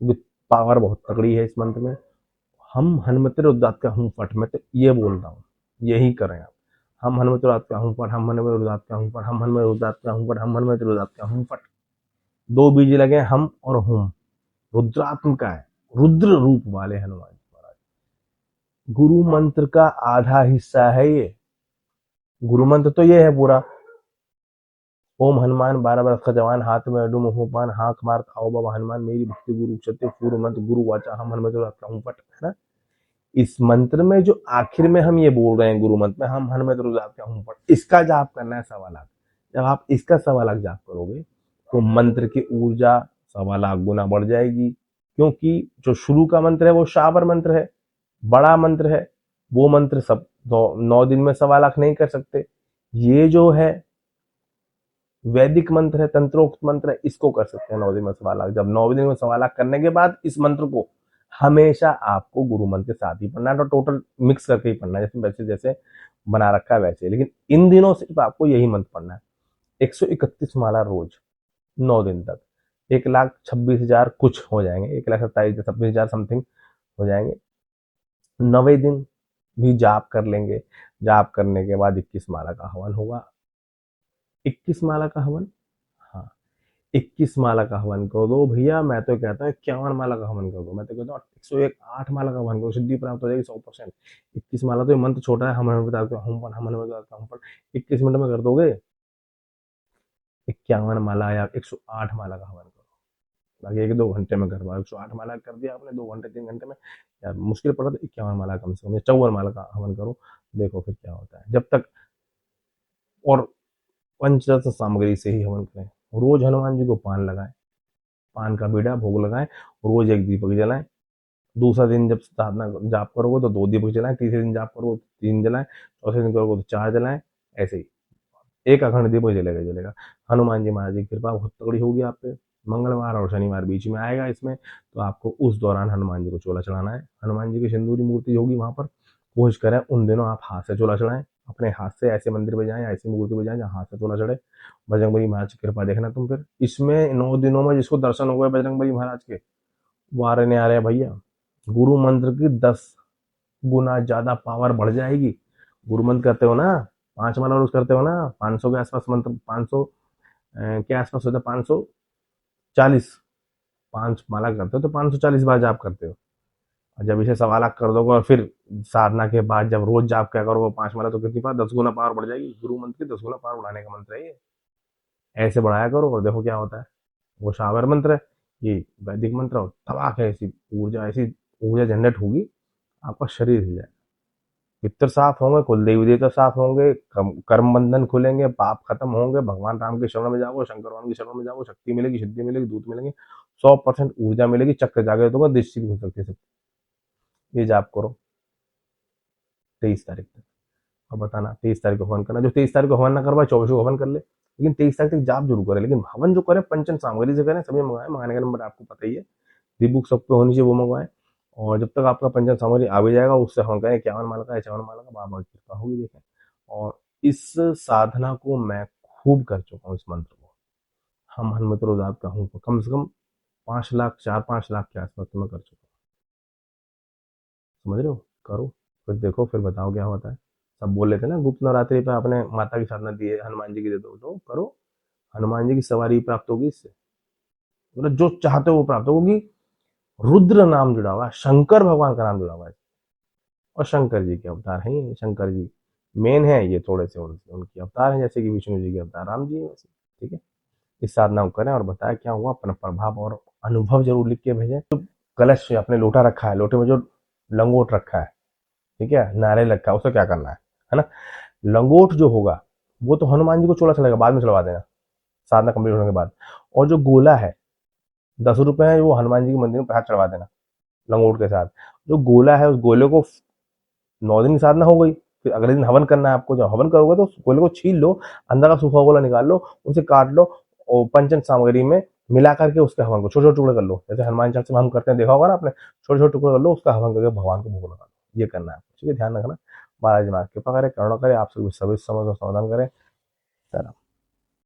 क्योंकि पावर बहुत तगड़ी है इस मंत्र में। हम हनुमते रुद्रात का हूँ फट, मैं तो ये बोल रहा हूँ, यही करें आप। हम हनुमते रुद्रात का हूँ फट, हम हनुमते रुद्रात का हूँ फट, हम हनुमते रुद्रात का हूँ फट, हम हनुमते रुद्रात का हूँ फट। दो बीज लगे, हम और हुम, रुद्रात्म का है, रुद्र रूप वाले हनुमान जी महाराज। गुरु मंत्र का आधा हिस्सा है ये। गुरु मंत्र तो ये है पूरा, ओम हनुमान 12 बरस का जवान, हाथ में अडुम हो पान, हाथ मार खाओ बाबा हनुमान, मेरी भक्ति गुरु सत्य पूर्व मंत्र गुरु वाचा, हम हनुमत रुद्रात्म का हूँ फट, है ना। इस मंत्र में जो आखिर में हम ये बोल रहे हैं गुरु मंत्र में, हम हनुमत रुद्रात्म का हूँ फट, इसका जाप करना है 1.25 लाख। जब आप इसका 1.25 लाख जाप करोगे तो मंत्र की ऊर्जा 1.25 लाख गुना बढ़ जाएगी। क्योंकि जो शुरू का मंत्र है वो शाबर मंत्र है, बड़ा मंत्र है। वो मंत्र सब 9 दिन में 1.25 लाख नहीं कर सकते। ये जो है वैदिक मंत्र है, तंत्रोक्त मंत्र है, इसको कर सकते हैं 9 दिन में 1.25 लाख। जब 9 दिन में 1.25 लाख करने के बाद इस मंत्र को हमेशा आपको गुरु मंत्र के साथ ही पढ़ना है, तो टोटल मिक्स करके ही पढ़ना है, जैसे वैसे जैसे बना रखा है वैसे। लेकिन इन दिनों सिर्फ आपको यही मंत्र पढ़ना है। 131 माला रोज 9 दिन तक, 1,26,000 कुछ हो जाएंगे, 1,27,000 समथिंग हो जाएंगे। 9वें दिन भी जाप कर लेंगे। जाप करने के बाद 21 माला का हवन होगा। 21 माला का हवन, हाँ 21 माला का हवन कर दो भैया। मैं तो कहता हूँ 51 माला का हवन कर दो। मैं तो कहता हूँ 108 माला का हवन करो, सिद्धि प्राप्त हो जाएगी 100%। 21 माला तो ये मंत्र छोटा है, हम बताते हैं 21 मिनट में कर दोगे। 51 माला या 108 माला का हवन करो, बाकी 1-2 घंटे में करवाओ। 108 माला कर दिया आपने 2 घंटे 3 घंटे में, यार मुश्किल पड़ा तो 51 माला कम से कम या 54 माला का हवन करो, देखो फिर क्या होता है। जब तक, और पंचरत्न सामग्री से ही हवन करें। रोज हनुमान जी को पान लगाएं, पान का बीड़ा भोग लगाएं, रोज एक दीपक जलाएं। दूसरा दिन जब साधना जाप करोगे तो 2 दीपक जलाएं, तीसरे दिन जाप करोगे तो 3 जलाएं, चौथे दिन करोगे तो 4 जलाएं। ऐसे ही एक अखंड दीपक जलेगा जलेगा। हनुमान जी महाराज की कृपा बहुत तगड़ी होगी आप पे। मंगलवार और शनिवार बीच में आएगा इसमें, तो आपको उस दौरान हनुमान जी को चोला चढ़ाना है। हनुमान जी की सिंदूरी मूर्ति होगी वहां पर, कोशिश करें उन दिनों आप हाथ से चोला चढ़ाएं। अपने हाथ से ऐसे मंदिर पे जाएं, ऐसी मूर्ति पे जाएं जहाँ हाथ से चोला चढ़े। बजरंगबली महाराज की कृपा देखना तुम फिर। इसमें 9 दिनों में जिसको दर्शन हो गए बजरंगबली महाराज के, वो आ रहे आ रहे भैया। गुरु मंत्र की 10 गुना ज्यादा पावर बढ़ जाएगी। गुरु मंत्र करते हो ना, 5 माला रोज करते हो ना, 500 के आसपास मंत्र, 500 के आसपास होता है, 540, 5 माला करते हो तो 540 बार जाप करते हो। और जब इसे 1.25 लाख कर दोगे और फिर साधना के बाद जब रोज जाप क्या करोगे 5 माला, तो कितनी पावर, 10 गुना पावर बढ़ जाएगी। गुरु मंत्र की 10 गुना पावर बढ़ाने का मंत्र है ये। ऐसे बढ़ाया करो और देखो क्या होता है। वो शावर मंत्र है, ये वैदिक मंत्र, और तबाक है, ऐसी ऊर्जा जनरेट होगी, आपका शरीर हिल जाए। पितर साफ होंगे, कुल देवी देवता साफ होंगे, कर्म बंधन खुलेंगे, पाप खत्म होंगे, भगवान राम के शरण में जाओ, शंकर भगवान के शरण में जाओ, शक्ति मिलेगी, सिद्धि मिलेगी, दूत मिलेंगे, 100% ऊर्जा मिलेगी, चक्र जागृत होगा, दृष्टि भी हो सकती है। ये जाप करो 23 तारीख तक, और बताना 23 तारीख को हवन करना। जो 23 तारीख को हवन ना करवाए 24 को हवन कर ले, लेकिन 23 तारीख तक जाप जरूर करे। लेकिन हवन जो करे पंचन सामग्री से करें। सभी मंगाए, मंगाने का नंबर आपको पता ही है, दी बुक सब पे होनी चाहिए, वो मंगवाए। और जब तक आपका पंचन सामग्री आ भी जाएगा, उससे हम कहें 51 माला का, 51 माला का, बाबा की कृपा होगी। देखें, और इस साधना को मैं खूब कर चुका हूँ। इस मंत्र को हम हनुमत रोजात का हूँ, कम से कम 5 लाख 4-5 लाख के आसपास तो मैं कर चुका हूँ। समझ रहे हो, करो फिर देखो, फिर बताओ क्या होता है। सब बोल लेते ना गुप्त नवरात्रि पे आपने माता की साधना दी है, हनुमान जी की दे दो, तो करो। हनुमान जी की सवारी प्राप्त होगी इससे, मतलब जो चाहते हो वो प्राप्त होगी। रुद्र नाम जुड़ा हुआ है, शंकर भगवान का नाम जुड़ा हुआ है, और शंकर जी के अवतार हैं ये। शंकर जी मेन है, ये थोड़े से उनके अवतार हैं, जैसे कि विष्णु जी के अवतार राम जी है वैसे। ठीक है, इस साधना को करें और बताया क्या हुआ, अपना प्रभाव और अनुभव जरूर लिख के भेजें। तो कलश अपने लोटा रखा है, लोटे में जो लंगोट रखा है, ठीक है, नारियल रखा है, उसे क्या करना है ना। लंगोट जो होगा वो तो हनुमान जी को चोला चढ़ेगा, बाद में चढ़वा देना साधना कंप्लीट होने के बाद। और जो गोला है 10 रुपए है, वो हनुमान जी के मंदिर में प्रसाद चढ़वा देना लंगोट के साथ। जो गोला है उस गोले को 9 दिन की साधना हो गई, फिर अगले दिन हवन करना है आपको। जब हवन करोगे तो गोले को छील लो, अंदर का सूखा गोला निकाल लो, उसे काट लो और पंचन सामग्री में मिला करके उसके हवन को छोटे छोटे टुकड़े कर लो, जैसे हनुमान चालीसा में हम करते हैं, देखा होगा ना आपने। छोटे छोटे टुकड़े कर लो, उसका हवन करके भगवान को भोग लगा लो। ये करना है, ठीक है, ध्यान रखना। महाराज माँ कृपा करे, करुणा करे, आप सभी सभी समस्या समाधान करें।